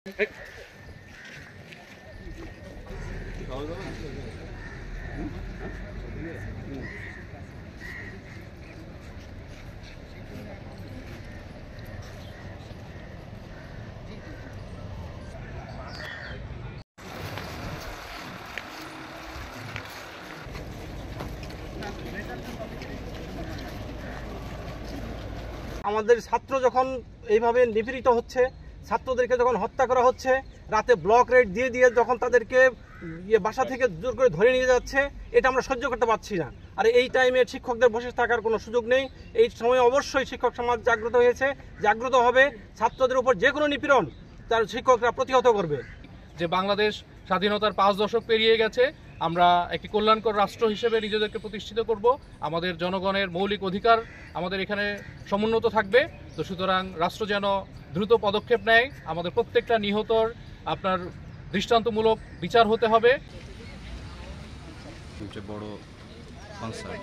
আমাদের ছাত্র যখন এইভাবে নিপীড়িত হচ্ছে, ছাত্রদেরকে যখন হত্যা করা হচ্ছে, রাতে ব্লক রেড দিয়ে যখন তাদেরকে বাসা থেকে জোর করে ধরে নিয়ে যাচ্ছে, এটা আমরা সহ্য করতে পারছি না। আর এই টাইমে শিক্ষকদের বসে থাকার কোনো সুযোগ নেই। এই সময় অবশ্যই শিক্ষক সমাজ জাগ্রত হয়েছে, জাগ্রত হবে। ছাত্রদের উপর যে কোনো নিপীড়ন তার শিক্ষকরা প্রতিহত করবে। যে বাংলাদেশ স্বাধীনতার 5 দশক পেরিয়ে গেছে, আমরা একটি কল্যাণকর রাষ্ট্র হিসেবে নিজেদেরকে প্রতিষ্ঠিত করব। আমাদের জনগণের মৌলিক অধিকার আমাদের এখানে সমুন্নত থাকবে। তো সুতরাং রাষ্ট্র যেন দ্রুত পদক্ষেপ নেয়, আমাদের প্রত্যেকটা নিহতর আপনার দৃষ্টান্তমূলক বিচার হতে হবে। বড় কনসার্ন